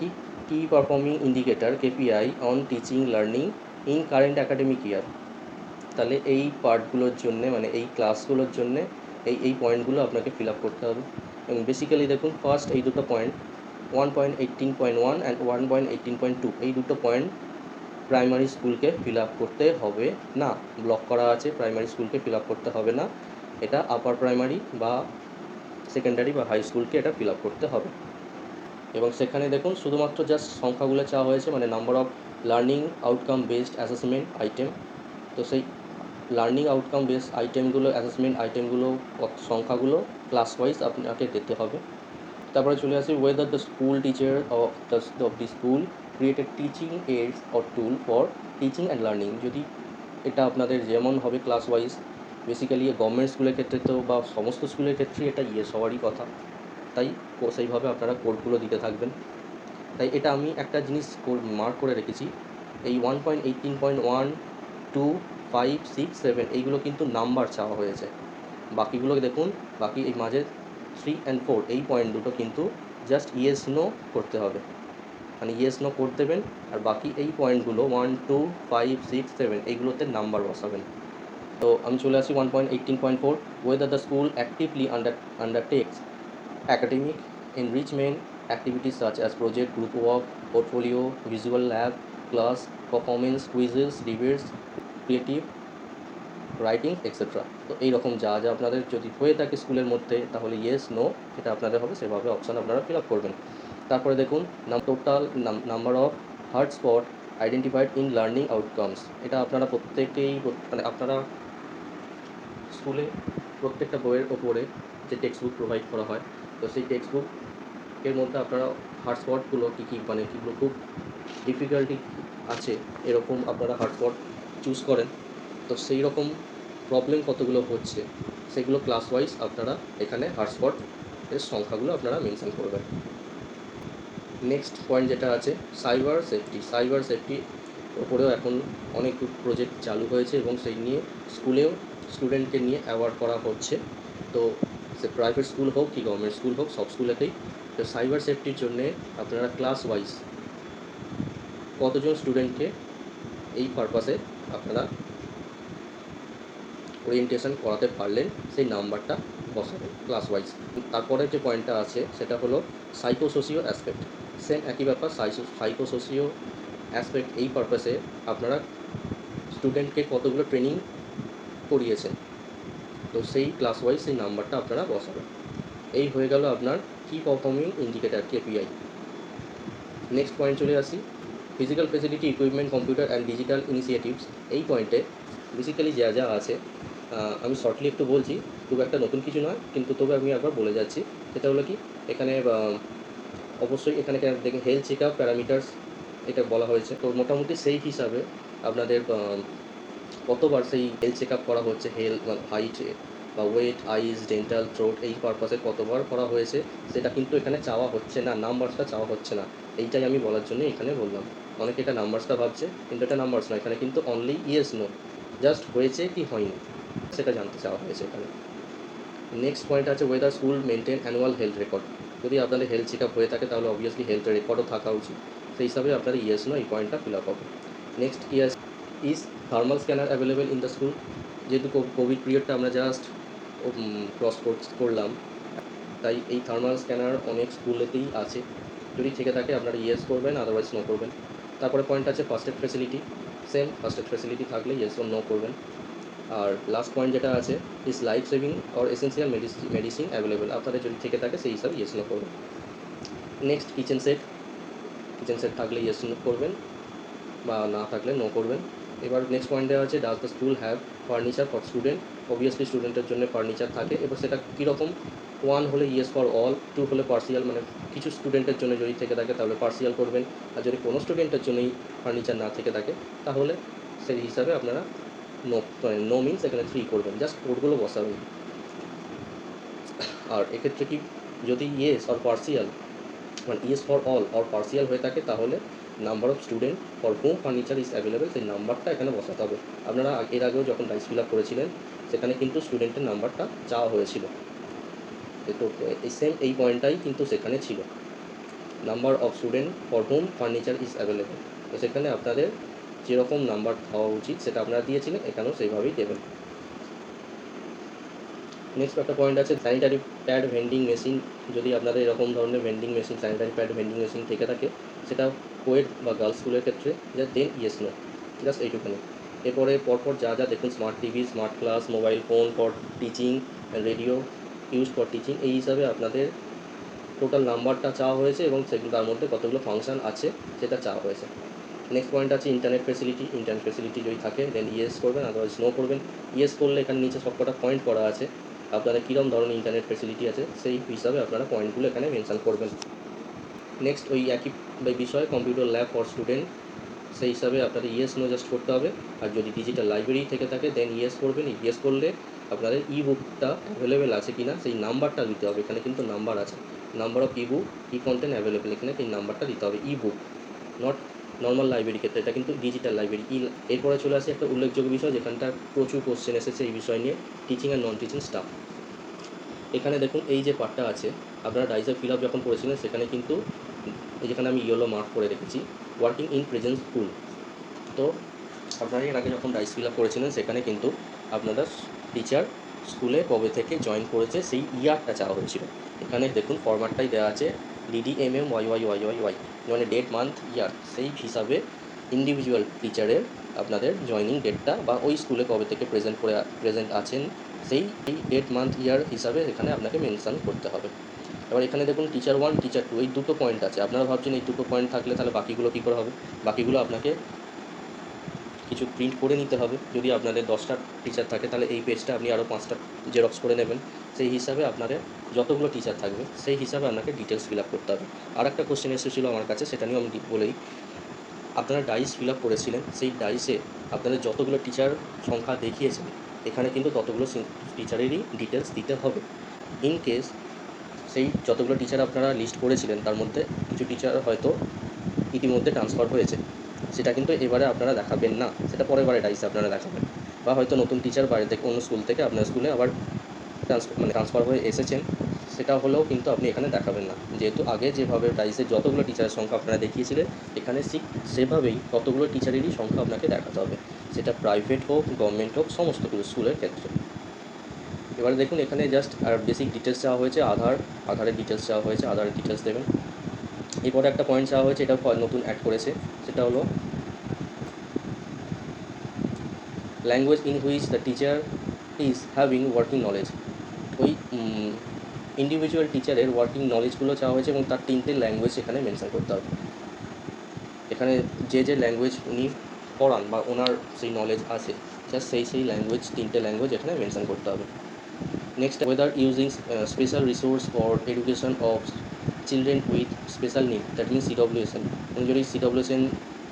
কি performing indicator KPI on teaching learning in current academic year. তাহলে এই পার্টগুলোর জন্যে মানে এই ক্লাসগুলোর জন্যে এই পয়েন্টগুলো আপনাকে ফিল আপ করতে হবে। এবং বেসিক্যালি দেখুন ফার্স্ট এই দুটো পয়েন্ট 1.18.1 অ্যান্ড 1.18.2, এই দুটো পয়েন্ট প্রাইমারি স্কুলকে ফিল আপ করতে হবে না, ব্লক করা আছে, প্রাইমারি স্কুলকে ফিল আপ করতে হবে না, এটা আপার প্রাইমারি বা সেকেন্ডারি বা হাই স্কুলকে এটা ফিল আপ করতে হবে। এবং সেখানে দেখুন শুধুমাত্র জাস্ট সংখ্যাগুলো চাওয়া হয়েছে, মানে number of learning outcome based assessment item. তো সেই লার্নিং আউটকাম বেস আইটেমগুলো, অ্যাসেসমেন্ট আইটেমগুলো সংখ্যাগুলো ক্লাস ওয়াইজ আপনাকে দিতে হবে। তারপরে চলে আসি, weather the school teacher of the school created teaching AIDS or tool for teaching and learning, যদি এটা আপনাদের যেমন হবে ক্লাস ওয়াইজ, বেসিক্যালি গভর্নমেন্ট স্কুলের ক্ষেত্রে তো বা সমস্ত স্কুলের ক্ষেত্রেই এটা ইয়েস হওয়ারই কথা, তাই সেইভাবে আপনারা কোডগুলো দিতে থাকবেন। তাই এটা আমি একটা জিনিস মার্ক করে রেখেছি, এই 1.18.1, 2, 5, 6, 7 এইগুলো কিন্তু নাম্বার চাওয়া হয়েছে। বাকিগুলো দেখুন, বাকি এই মাঝে 3 and 4 এই পয়েন্ট দুটো কিন্তু জাস্ট ইয়েস নো করতে হবে, মানে ইয়েস নো কোড দেবেন, আর বাকি এই পয়েন্টগুলো 1, 2, 5, 6, 7 এইগুলোতে নাম্বার বসাবেন। তো আমি চলে আসি 1.18.4, whether the school actively undertakes academic enrichment activities such as project, group work, portfolio, visual lab, class, performance, quizzes, debates, creative writing etcetera. তো এইরকম যা যা আপনাদের যদি হয়ে থাকে স্কুলের মধ্যে, তাহলে ইয়েস নো এটা আপনাদের হবে, সেভাবে অপশান আপনারা ফিল আপ করবেন। তারপরে দেখুন total number of hard spot identified in learning outcomes. এটা আপনারা প্রত্যেকেই মানে আপনারা স্কুলে প্রত্যেকটা বইয়ের ওপরে যে টেক্সট বুক প্রোভাইড করা হয়, তো সেই টেক্সট বুকের মধ্যে আপনারা হার্ড স্পটগুলো কী কী, মানে কীগুলো খুব ডিফিকাল্টি আছে এরকম আপনারা হার্ড স্পট চুজ করেন। তো সেই রকম প্রবলেম কতগুলো হচ্ছে সেগুলো ক্লাস ওয়াইজ আপনারা এখানে হার্ড এর সংখ্যাগুলো আপনারা মেনশন করবেন। নেক্সট পয়েন্ট যেটা আছে সাইবার সেফটি ওপরেও এখন অনেক প্রজেক্ট চালু হয়েছে এবং সেই নিয়ে স্কুলেও স্টুডেন্টকে নিয়ে অ্যাওয়ার্ড করা হচ্ছে। তো সে প্রাইভেট স্কুল হোক কি গভর্নমেন্ট স্কুল হোক, সব স্কুলেতেই তো সাইবার সেফটির জন্যে আপনারা ক্লাস ওয়াইজ কতজন স্টুডেন্টকে এই পারপাসে আপনারা ওরিয়েন্টেশন করাতে পারলেন সেই নাম্বারটা বসাবেন ক্লাস ওয়াইজ। তারপরে যে পয়েন্টটা আছে সেটা হলো সাইকোসোশিও অ্যাসপেক্ট, সেম একই ব্যাপার। সাইকোসোশিও অ্যাসপেক্ট এই পারপাসে আপনারা স্টুডেন্টকে কতগুলো ট্রেনিং করিয়েছেন, তো সেই ক্লাস ওয়াইজ সেই নাম্বারটা আপনারা বসাবেন। এই হয়ে গেল আপনার কি performing indicator KPI. Next point চলে আসি physical facility, equipment, computer and digital initiatives. এই পয়েন্টে বেসিক্যালি যা যা আছে আমি শর্টলি একটু বলছি, খুব একটা নতুন কিছু নয়, কিন্তু তবে আমি একবার বলে যাচ্ছি। সেটা হলো কি, এখানে অবশ্যই এখানে দেখেন হেলথ চেক আপ প্যারামিটার্স এটা বলা হয়েছে। তো মোটামুটি সেই হিসাবে আপনাদের কতবার সেই হেলথ চেক আপ করা হচ্ছে, হেলথ হাইট বা ওয়েট, আইস, ডেন্টাল, থ্রোট, এই পারপাসে কতবার করা হয়েছে সেটা কিন্তু এখানে চাওয়া হচ্ছে না, নাম্বারসটা চাওয়া হচ্ছে না। এইটাই আমি বলার জন্য এখানে বললাম। অনেকে এটা নাম্বারসটা ভাবছে, কিন্তু এটা নাম্বারস নয়, এখানে কিন্তু অনলি ইয়েস নো, জাস্ট হয়েছে কি হয়নি সেটা জানতে চাওয়া হয়েছে এখানে। নেক্সট পয়েন্ট আছে weather school maintain annual health record. যদি আপনাদের হেলথ চেক আপ হয়ে থাকে তাহলে অবভিয়াসলি হেলথ রেকর্ডও থাকা উচিত, সেই হিসাবে আপনাদের ইয়েস নো এই পয়েন্টটা ফিল আপ হবে। Next is thermal scanner available in the school. যেহেতু কোভিড পিরিয়ডটা আমরা জাস্ট ক্রস করলাম, তাই এই থার্মাল স্ক্যানার অনেক স্কুলেতেই আছে। যদি থেকে থাকে আপনারা ইয়েস করবেন, আদারওয়াইজ নো করবেন। তারপরে পয়েন্ট আছে first aid facility, same first aid facility থাকলে ইয়েস ও নো করবেন। আর লাস্ট পয়েন্ট যেটা আছে is life saving or essential medicine available, আপনাদের যদি থেকে থাকে সেই হিসাবে ইয়েস নো করবেন। নেক্সট কিচেন সেট থাকলে ইয়েস নো করবেন, বা না থাকলে নো করবেন। এবার নেক্সট পয়েন্টে আছে does the school have furniture for student. Obviously স্টুডেন্টের জন্য ফার্নিচার থাকে, এবার সেটা কীরকম, 1 হলে ইয়েস ফর অল, 2 হলে পার্সিয়াল, মানে কিছু স্টুডেন্টের জন্য যদি থেকে থাকে তাহলে পার্সিয়াল করবেন, আর যদি কোনো স্টুডেন্টের জন্যই ফার্নিচার না থেকে থাকে তাহলে সেই হিসাবে আপনারা নো মিনস এখানে 3 করবেন, জাস্ট কোডগুলো বসাবেন। আর এক্ষেত্রে কি, যদি ইয়েস আর পার্সিয়াল মানে yes for all or partial হয়ে থাকে তাহলে number of student for home furniture is available, সেই নাম্বারটা এখানে বসাতে হবে। আপনারা এর আগেও যখন ডাইস ফিল আপ করেছিলেন সেখানে কিন্তু স্টুডেন্টের নাম্বারটা চাওয়া হয়েছিল, তো সেম এই পয়েন্টটাই কিন্তু সেখানে ছিল, number of student for home furniture is available. তো সেখানে আপনাদের যেরকম নাম্বার হওয়া উচিত সেটা আপনারা দিয়েছিলেন, এখানেও সেইভাবেই দেবেন। নেক্সট একটা পয়েন্ট আছে স্যানিটারি প্যাড ভেন্ডিং মেশিন। যদি আপনাদের এরকম ধরনের স্যানিটারি প্যাড ভেন্ডিং মেশিন থেকে থাকে, সেটা কোয়েড বা গার্লস স্কুলের ক্ষেত্রে দেন ইয়েস নো, জাস্ট এইটুখানি। এরপরে পরপর যা যা দেখুন, smart TV, smart class, mobile phone for teaching, radio use for teaching, এই হিসাবে আপনাদের টোটাল নাম্বারটা চাওয়া হয়েছে এবং সেগুলো তার মধ্যে কতগুলো ফাংশান আছে সেটা চাওয়া হয়েছে। নেক্সট পয়েন্ট আছে ইন্টারনেট ফেসিলিটি যদি থাকে দেন ইয়েস করবেন, আদারওয়াইজ নো করবেন। ইয়েস করলে এখানে নিচে সবকটা পয়েন্ট করা আছে, আপনাদের কীরকম ধরনের ইন্টারনেট ফেসিলিটি আছে সেই হিসাবে আপনারা পয়েন্টগুলো এখানে মেনশন করবেন। নেক্সট ওই একই বিষয় কম্পিউটার ল্যাব ফর স্টুডেন্ট, সেই হিসাবে আপনাদের ইয়েস নো জাস্ট করতে হবে। আর যদি ডিজিটাল লাইব্রেরি থেকে থাকে দেন ইয়েস করবেন। ইয়েস করলে আপনাদের ই বুকটা অ্যাভেলেবেল আছে কি না সেই নাম্বারটা দিতে হবে। এখানে কিন্তু নাম্বার আছে, number of E book E content available, এখানে এই নাম্বারটা দিতে হবে। ই বুক, নট নর্মাল লাইব্রেরি ক্ষেত্রে, এটা কিন্তু ডিজিটাল লাইব্রেরি। এরপরে চলে আসে একটা উল্লেখযোগ্য বিষয়, যেখানটা প্রচুর কোশ্চেন এসেছে এই বিষয় নিয়ে, teaching and non teaching staff. এখানে দেখুন এই যে পার্টটা আছে, আপনারা ডাইসে ফিল আপ যখন করেছিলেন সেখানে কিন্তু যেখানে আমি ইয়েলো মার্ক করে রেখেছি ওয়ার্কিং ইন প্রেজেন্ট স্কুল। তো আপনারা এর আগে যখন ডাইস ফিল আপ করেছিলেন সেখানে কিন্তু আপনাদের টিচার স্কুলে কবে থেকে জয়েন করেছে সেই ইয়ারটা চাওয়া হয়েছিল। এখানে দেখুন ফরম্যাটটাই দেওয়া আছে DDMM YYYYY, মানে ডেট মান্থ ইয়ার, সেই হিসাবে ইন্ডিভিজুয়াল টিচারের আপনাদের জয়নিং ডেটটা বা ওই স্কুলে কবে থেকে প্রেজেন্ট আছেন সেই ডেট মান্থ ইয়ার হিসাবে এখানে আপনাকে মেনশন করতে হবে। এবার এখানে দেখুন টিচার 1 টিচার 2 এই দুটো পয়েন্ট আছে। আপনারা ভাবছেন এই দুটো পয়েন্ট থাকলে তাহলে বাকিগুলো কী করে হবে? বাকিগুলো আপনাকে কিছু প্রিন্ট করে নিতে হবে। যদি আপনাদের 10টা টিচার থাকে তাহলে এই পেজটা আপনি আরও 5টা জেরক্স করে নেবেন। সেই হিসাবে আপনাদের যতগুলো টিচার থাকবে সেই হিসাবে আপনাকে ডিটেলস ফিল আপ করতে হবে। আর একটা কোশ্চেন এসেছিলো আমার কাছে, সেটা নিয়েও আমি বলেই, আপনারা ডাইস ফিল আপ করেছিলেন, সেই ডাইসে আপনাদের যতগুলো টিচার সংখ্যা দেখিয়েছেন এখানে কিন্তু ততগুলো টিচারেরই ডিটেলস দিতে হবে। ইন কেস সেই যতগুলো টিচার আপনারা লিস্ট করেছিলেন তার মধ্যে কিছু টিচার হয়তো ইতিমধ্যে ট্রান্সফার হয়েছে, সেটা কিন্তু এবারে আপনারা দেখাবেন না, সেটা পরের বারে ডাইসে আপনারা দেখাবেন। বা হয়তো নতুন টিচার বাইরে থেকে অন্য স্কুল থেকে আপনার স্কুলে আবার ট্রান্সফার হয়ে এসেছেন, সেটা হলেও কিন্তু আপনি এখানে দেখাবেন না। যেহেতু আগে যেভাবে ডাইসে যতগুলো টিচারের সংখ্যা আপনারা দেখিয়েছিলেন এখানে ঠিক সেভাবেই ততগুলো টিচারেরই সংখ্যা আপনাকে দেখাতে হবে, সেটা প্রাইভেট হোক গভর্নমেন্ট হোক সমস্ত কিছু স্কুলের ক্ষেত্রে। এবারে দেখুন এখানে জাস্ট আর বেসিক ডিটেলস চাওয়া হয়েছে, আধারের ডিটেলস চাওয়া হয়েছে, আধারের ডিটেলস দেবেন। এরপরে একটা পয়েন্ট চাওয়া হয়েছে, এটা নতুন অ্যাড করেছে, সেটা হলো language in which the teacher is having working knowledge. ওই ইন্ডিভিজুয়াল টিচারের ওয়ার্কিং নলেজগুলো চাওয়া হয়েছে এবং তার 3টে ল্যাঙ্গুয়েজ এখানে মেনশন করতে হবে। এখানে যে ল্যাঙ্গুয়েজ উনি পড়ান বা ওনার সেই নলেজ আছে জাস্ট সেই ল্যাঙ্গুয়েজ, 3টে ল্যাঙ্গুয়েজ এখানে মেনশন করতে হবে। Next, weather using special resource for education of children with special need, that means CWSN। উনি যদি CWSN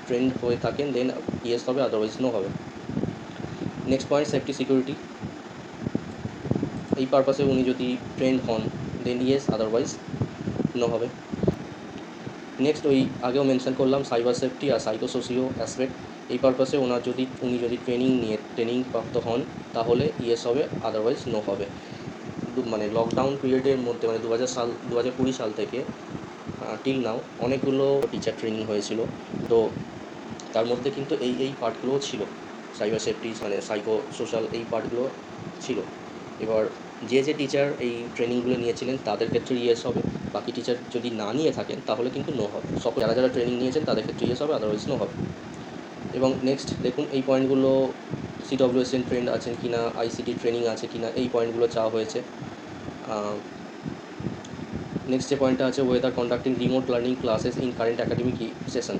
ট্রেন্ড হয়ে থাকেন দেন ইয়েস হবে, আদারওয়াইজ নো হবে। নেক্সট পয়েন্ট, সেফটি সিকিউরিটি, এই পারপাসে উনি যদি ট্রেন্ড হন দেন ইয়েস, আদারওয়াইজ নো হবে। নেক্সট ওই আগেও মেনশন করলাম সাইবার সেফটি আর সাইকোসোশিও অ্যাসপেক্ট, এই পারপাসে উনি যদি ট্রেনিং প্রাপ্ত হন তাহলে ইয়েস হবে, আদারওয়াইজ নো হবে। মানে লকডাউন পিরিয়ডের মধ্যে মানে 2020 সাল থেকে টিল নাও অনেকগুলো টিচার ট্রেনিং হয়েছিল, তো তার মধ্যে কিন্তু এই পার্টগুলোও ছিল, সাইবার সেফটি মানে সাইকো সোশ্যাল এই পার্টগুলো ছিল। এবার যে টিচার এই ট্রেনিংগুলো নিয়েছিলেন তাদের ক্ষেত্রে ইয়েস হবে, বাকি টিচার যদি না নিয়ে থাকেন তাহলে কিন্তু নো হবে। যারা ট্রেনিং নিয়েছেন তাদের ক্ষেত্রে ইয়েস হবে, আদারওয়াইজ নো হবে। এবং নেক্সট দেখুন এই পয়েন্টগুলো CWSN ট্রেন্ড আছেন কি না, ICT ট্রেনিং আছে কি না, এই পয়েন্টগুলো চাওয়া হয়েছে। নেক্সট যে পয়েন্টটা আছে, weather conducting remote learning classes in current academic session.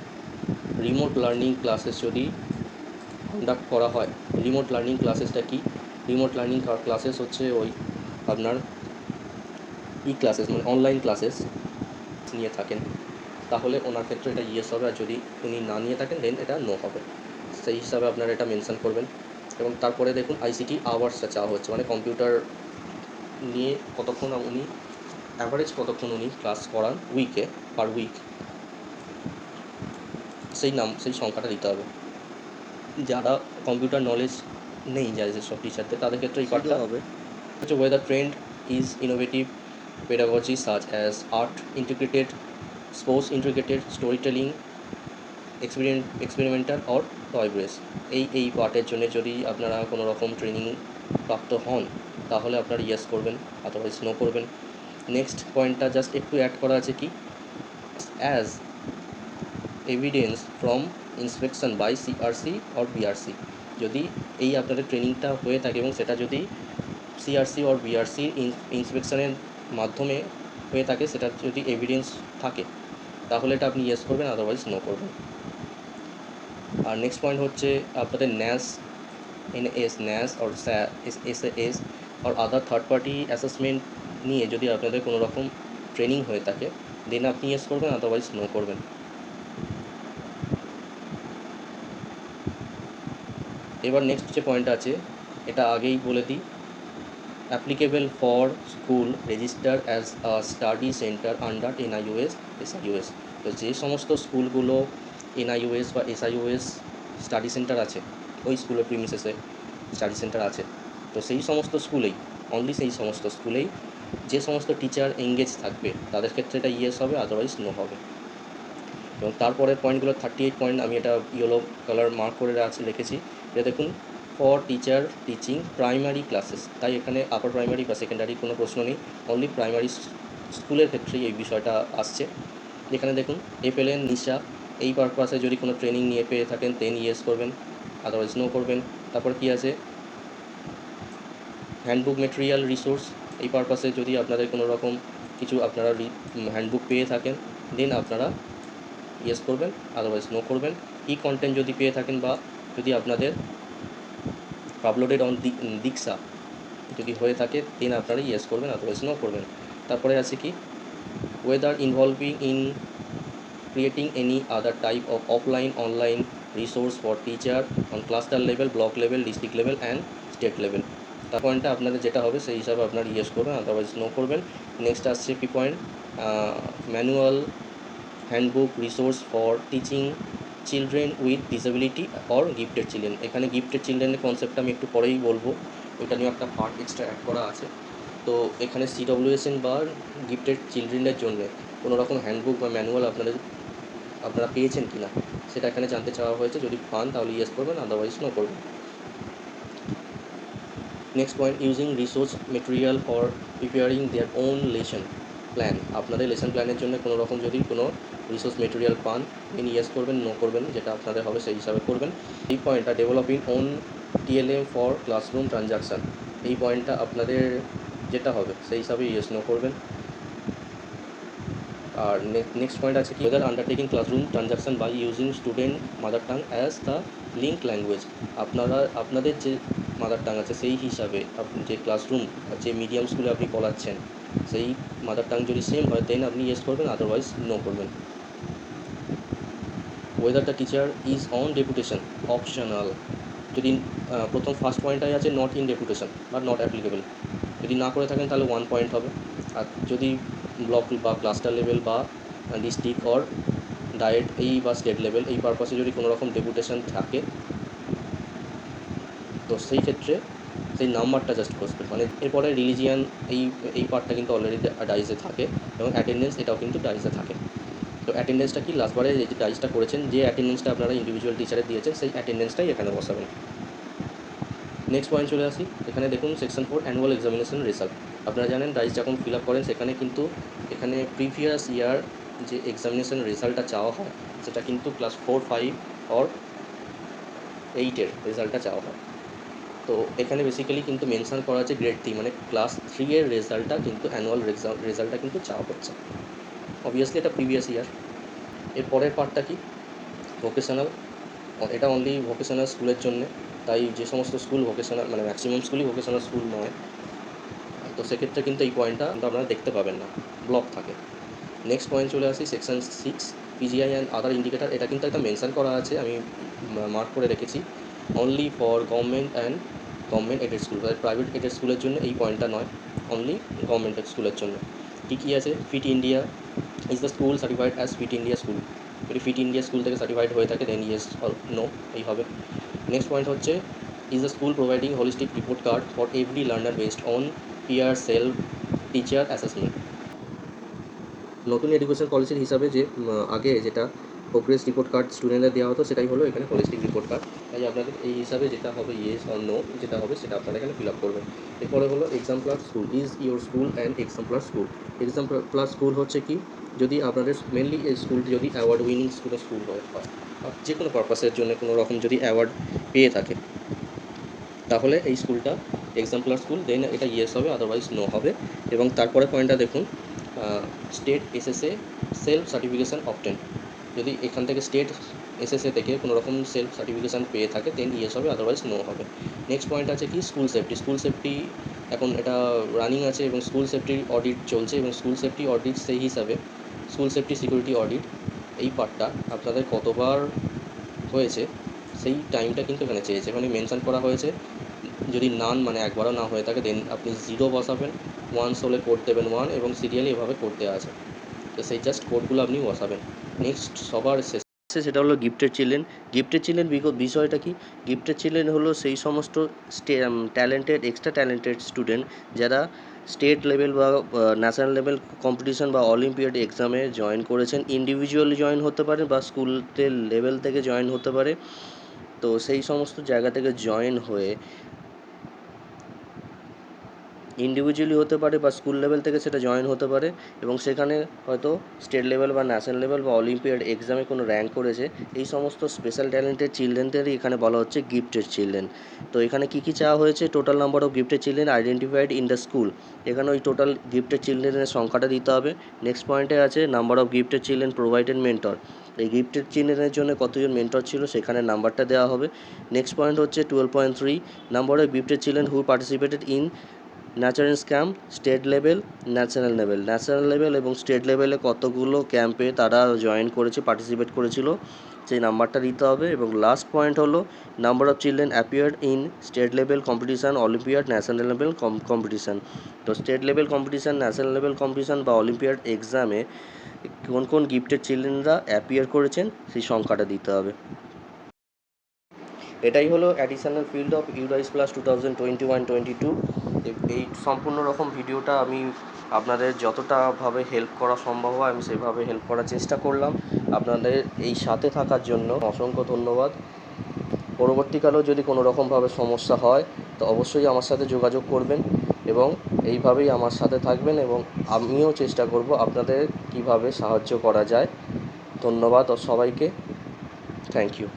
Remote learning classes যদি কন্ডাক্ট করা হয়, রিমোট লার্নিং ক্লাসেসটা কি? রিমোট লার্নিং ক্লাসেস হচ্ছে ওই আপনার ক্লাসেস মানে অনলাইন ক্লাসেস নিয়ে থাকেন তাহলে ওনার ক্ষেত্রে এটা ইয়েস হবে, আর যদি উনি না নিয়ে থাকেন দেন এটা নো হবে। সেই হিসাবে আপনারা এটা মেনশন করবেন। এবং তারপরে দেখুন ICT আওয়ার্সটা চাওয়া হচ্ছে, মানে কম্পিউটার নিয়ে কতক্ষণ উনি অ্যাভারেজ কতক্ষণ উনি ক্লাস করান পার উইক, সেই সংখ্যাটা দিতে হবে। যারা কম্পিউটার নলেজ নেই যাদের সব টিচারদের তাদের ক্ষেত্রে এই পার্টটা হবে হচ্ছে weather trend is innovative pedagogy such as art integrated, sports integrated, story telling, experimental or toy base. এই পার্টের জন্য যদি আপনারা কোনো রকম ট্রেনিং প্রাপ্ত হন তাহলে আপনারা ইয়েস করবেন, আদারওয়াইজ নো করবেন। নেক্সট পয়েন্টটা জাস্ট একটু অ্যাড করা আছে কি, as evidence from inspection by CRC or BRC। যদি এই আপনাদের ট্রেনিংটা হয়ে থাকে এবং সেটা যদি CRC অর BRC ইন্সপেকশনের মাধ্যমে হয়ে থাকে, সেটা যদি এভিডেন্স থাকে তাহলে এটা আপনি ইয়েস করবেন, আদারওয়াইজ নো করবেন। আর নেক্সট পয়েন্ট হচ্ছে আপনাদের NAS or SAS or other third party assessment নিয়ে যদি আপনাদের কোনো রকম ট্রেনিং হয়ে থাকে দেন আপনি ইয়েস করবেন, আদারওয়াইজ নো করবেন। এবার নেক্সট যে পয়েন্ট আছে এটা আগেই বলে দিই, applicable for school register as a study centre under NIOS SIOS. তো যে সমস্ত স্কুলগুলো এনআইওএস বা এসআইওএস স্টাডি সেন্টার আছে, ওই স্কুলের প্রিমিসেসে স্টাডি সেন্টার আছে, তো সেই সমস্ত স্কুলেই, অনলি সেই সমস্ত স্কুলেই যে সমস্ত টিচার এঙ্গেজ থাকবে তাদের ক্ষেত্রে এটা ইয়েস হবে, আদারওয়াইজ নো হবে। এবং তারপরের পয়েন্টগুলো 38 পয়েন্ট আমি এটা ইয়েলো কালার মার্ক করে লিখেছি। এটা দেখুন, for teacher teaching primary classes, তাই এখানে আপার প্রাইমারি বা সেকেন্ডারি কোনো প্রশ্ন নেই, অনলি প্রাইমারি স্কুলের ক্ষেত্রেই এই বিষয়টা আসছে। এখানে দেখুন, এফএলএন নিশা এই পারপাসে যদি কোনো ট্রেনিং নিয়ে পেয়ে থাকেন দেন ইয়েস করবেন, আদারওয়াইজ নো করবেন। তারপর কি আছে, হ্যান্ডবুক মেটেরিয়াল রিসোর্স, এই পারপাসে যদি আপনাদের কোনো রকম কিছু আপনারা হ্যান্ডবুক পেয়ে থাকেন দেন আপনারা ইয়েস করবেন, আদারওয়াইজ নো করবেন। ই কন্টেন্ট যদি পেয়ে থাকেন বা যদি আপনাদের আপলোডেড অন দীক্ষা যদি হয়ে থাকে দেন আপনারা ইয়েস করবেন, আদারওয়াইজ নো করবেন। তারপরে আছে কি, weather involving in creating any other type of offline online resource for teacher on cluster level, block level, district level and state level. তার পয়েন্টটা আপনাদের যেটা হবে সেই হিসাবে আপনারা ইয়েস করবেন, আদারওয়াইজ নো করবেন। নেক্সট আসছে কি point, manual handbook resource for teaching children with disability or gifted children. এখানে গিফটেড চিলড্রেনের কনসেপ্টটা আমি একটু পরেই বলবো, ওইটা নিয়ে একটা পার্ট এক্সট্রা অ্যাড করা আছে। তো এখানে সিডব্লিউএসএন বা গিফটেড চিলড্রেনের জন্য কোনো রকম হ্যান্ডবুক বা ম্যানুয়াল আপনারা পেয়েছেন কি না সেটা এখানে জানতে চাওয়া হয়েছে। যদি পান তাহলে ইয়েস করবেন, আদারওয়াইজ নো করবেন। Next point, using resource material for preparing their own lesson plan. আপনাদের লেসন প্ল্যানের জন্য কোনো রকম যদি কোনো রিসোর্স মেটেরিয়াল পান দেন ইয়েস করবেন, নো করবেন, যেটা আপনাদের হবে সেই হিসাবে করবেন। এই পয়েন্টটা developing own TLM for classroom transaction, এই পয়েন্টটা আপনাদের যেটা হবে সেই হিসাবে ইয়েস নো করবেন। আর নেক্সট পয়েন্ট আছে কি, whether undertaking classroom transaction by using student mother tongue as the link language. আপনাদের যে মাদার টাং আছে সেই হিসাবে আপনি যে ক্লাসরুম যে মিডিয়াম স্কুলে আপনি পড়াচ্ছেন সেই মাদার টাং যদি সেম হয় দেন আপনি ইয়েস করবেন, আদারওয়াইজ নো করবেন। Whether the teacher is on deputation optional, যদি প্রথম ফার্স্ট পয়েন্টটাই আছে নট ইন ডেপুটেশন বা নট অ্যাপ্লিকেবল, যদি না করে থাকেন তাহলে 1 পয়েন্ট হবে। আর যদি ব্লক বা ক্লাস্টার লেভেল বা ডিস্ট্রিক্ট অর ডায়েট এই বা স্টেট লেভেল এই পারপাসে যদি কোনো রকম ডেপুটেশন থাকে তো সেই ক্ষেত্রে সেই নাম্বারটা জাস্ট বসবে। মানে এরপরে রিলিজিয়ান এই পার্টটা কিন্তু অলরেডি ডাইসে থাকে এবং অ্যাটেন্ডেন্স এটাও কিন্তু ডাইসে থাকে। তো অ্যাটেন্ডেন্সটা কি, লাস্টবারে যে ডাইসটা করেছেন যে অ্যাটেন্ডেন্সটা আপনারা ইন্ডিভিজুয়াল টিচারে দিয়েছেন সেই অ্যাটেন্ডেন্সটাই এখানে বসাবেন। নেক্সট পয়েন্ট চলে আসি, এখানে দেখুন সেকশন 4 অ্যানুয়াল এক্সামিনেশন রেজাল্ট। আপনারা জানেন ডাইস যখন ফিল আপ করেন সেখানে কিন্তু এখানে প্রিভিয়াস ইয়ার যে এক্সামিনেশন রেজাল্টটা চাওয়া হয় সেটা কিন্তু ক্লাস 4, 5 অর 8-এর রেজাল্টটা চাওয়া হয়। তো এখানে বেসিক্যালি কিন্তু মেনশন করা আছে গ্রেড 3 মানে ক্লাস 3-এর রেজাল্টটা কিন্তু অ্যানুয়াল রেজাল্টটা কিন্তু চাওয়া হচ্ছে। অবভিয়াসলি এটা প্রিভিয়াস ইয়ার। এর পরের পার্টটা কি, ভোকেশনাল, এটা অনলি ভোকেশনাল স্কুলের জন্যে, তাই যে সমস্ত স্কুল ভোকেশনাল মানে ম্যাক্সিমাম স্কুলই ভোকেশনাল স্কুল নয়, তো সেক্ষেত্রে কিন্তু এই পয়েন্টটা আপনারা দেখতে পাবেন না, ব্লক থাকে। নেক্সট পয়েন্ট চলে আসি section 6 PGI and other indicator. এটা কিন্তু একটা মেনশন করা আছে, আমি মার্ক করে রেখেছি, only for government aided school, private aided স্কুলের জন্য এই পয়েন্টটা নয়, অনলি গভর্নমেন্ট স্কুলের জন্য। কী আছে, fit India is the school certified as fit India school, যদি ফিট ইন্ডিয়া স্কুল থেকে সার্টিফাইড হয়ে থাকে দেন ইয়েস অর নো এই হবে। নেক্সট পয়েন্ট হচ্ছে, is the school providing holistic report card for every learner based on peer self teacher assessment. নতুন education পলিসির হিসাবে যে আগে যেটা প্রোগ্রেস রিপোর্ট কার্ড স্টুডেন্টদের দেওয়া হতো সেটাই হলো এখানে হোলিস্টিক রিপোর্ট কার্ড। তাই আপনাদের এই হিসাবে যেটা হবে ইয়েস অর নো যেটা হবে সেটা আপনারা এখানে ফিল আপ করবেন। এরপরে হলো exemplar school, is your school and exemplar school. Exemplar school হচ্ছে কি, যদি আপনাদের মেনলি এই স্কুলটি যদি অ্যাওয়ার্ড উইনিং স্কুল হয় যে কোনো পারপাসের জন্য কোনো রকম যদি অ্যাওয়ার্ড পেয়ে থাকে তাহলে এই স্কুলটা এক্সাম্পলার স্কুল, দেন এটা ইয়েস হবে, আদারওয়াইজ নো হবে। এবং তারপরে পয়েন্টটা দেখুন, state SSA self certification obtain, যদি এখান থেকে স্টেট এসএসএ থেকে কোনো রকম সেলফ সার্টিফিকেশান পেয়ে থাকে দেন ইয়েস হবে, আদারওয়াইজ নো হবে। নেক্সট পয়েন্ট আছে কি, স্কুল সেফটি এখন এটা রানিং আছে এবং স্কুল সেফটির অডিট চলছে এবং স্কুল সেফটি অডিট সেই হিসাবে স্কুল সেফটি সিকিউরিটি অডিট এই পার্টটা আপনাদের কতবার হয়েছে সেই টাইমটা কিন্তু এখানে চেয়েছে, এখানে মেনশন করা হয়েছে। যদি নান মানে একবারও না হয়ে থাকে দেন আপনি 0 বসাবেন, 1 হলে কোড দেবেন 1 এবং সিরিয়ালি এভাবে করতে আছে। তো সেই জাস্ট কোডগুলো আপনি বসাবেন। নেক্সট সবার শেষে সেটা হলো গিফটেড চিলড্রেন। গিফটেড চিলড্রেন বিষয়টা কি? গিফটেড চিলড্রেন হলো সেই সমস্ত ট্যালেন্টেড এক্সট্রা ট্যালেন্টেড স্টুডেন্ট যারা স্টেট লেভেল বা ন্যাশনাল লেভেল কম্পিটিশন বা অলিম্পিয়াড এক্সামে জয়েন করেছেন। ইন্ডিভিজুয়ালি জয়েন হতে পারে বা স্কুলের লেভেল থেকে জয়েন হতে পারে। তো সেই সমস্ত জায়গা থেকে জয়েন হয়ে ইন্ডিভিজুয়ালি হতে পারে বা স্কুল লেভেল থেকে সেটা জয়েন হতে পারে এবং সেখানে হয়তো স্টেট লেভেল বা ন্যাশনাল লেভেল বা অলিম্পিয়াড এক্সামে কোনো র্যাঙ্ক করেছে। এই সমস্ত স্পেশাল ট্যালেন্টেড চিলড্রেনদেরই এখানে বলা হচ্ছে গিফটেড চিলড্রেন। তো এখানে কী কী চাওয়া হয়েছে? Total number of gifted children identified in the school. এখানে ওই টোটাল গিফটেড চিলড্রেনের সংখ্যাটা দিতে হবে। নেক্সট পয়েন্টে আছে number of gifted children provided mentor. এই গিফটেড চিলড্রেনের জন্য কতজন মেন্টর ছিল সেখানে নাম্বারটা দেওয়া হবে। নেক্সট পয়েন্ট হচ্ছে 12.3 number of gifted children who participated in nurturance camp state level national level এবং স্টেট লেভেলে কতগুলো ক্যাম্পে তারা জয়েন করেছে, পার্টিসিপেট করেছিল, সেই নাম্বারটা দিতে হবে। এবং লাস্ট পয়েন্ট হলো number of children appeared in state level competition olympiad national level competition. তো state level competition national level competition বা অলিম্পিয়াড এক্সামে কোন কোন গিফটেড চিলড্রেনরা অ্যাপিয়ার করেছেন সেই সংখ্যাটা দিতে হবে। এটাই হলো additional field of UDISE plus 2021-22। এই সম্পূর্ণ রকম ভিডিওটা আমি আপনাদের যতটাভাবে হেল্প করা সম্ভব হয় আমি সেভাবে হেল্প করার চেষ্টা করলাম। আপনাদের এই সাথে থাকার জন্য অসংখ্য ধন্যবাদ। পরবর্তীকালেও যদি কোনো রকমভাবে সমস্যা হয় তো অবশ্যই আমার সাথে যোগাযোগ করবেন এবং এইভাবেই আমার সাথে থাকবেন এবং আমিও চেষ্টা করব আপনাদের কিভাবে সাহায্য করা যায়। ধন্যবাদ সবাইকে। Thank you.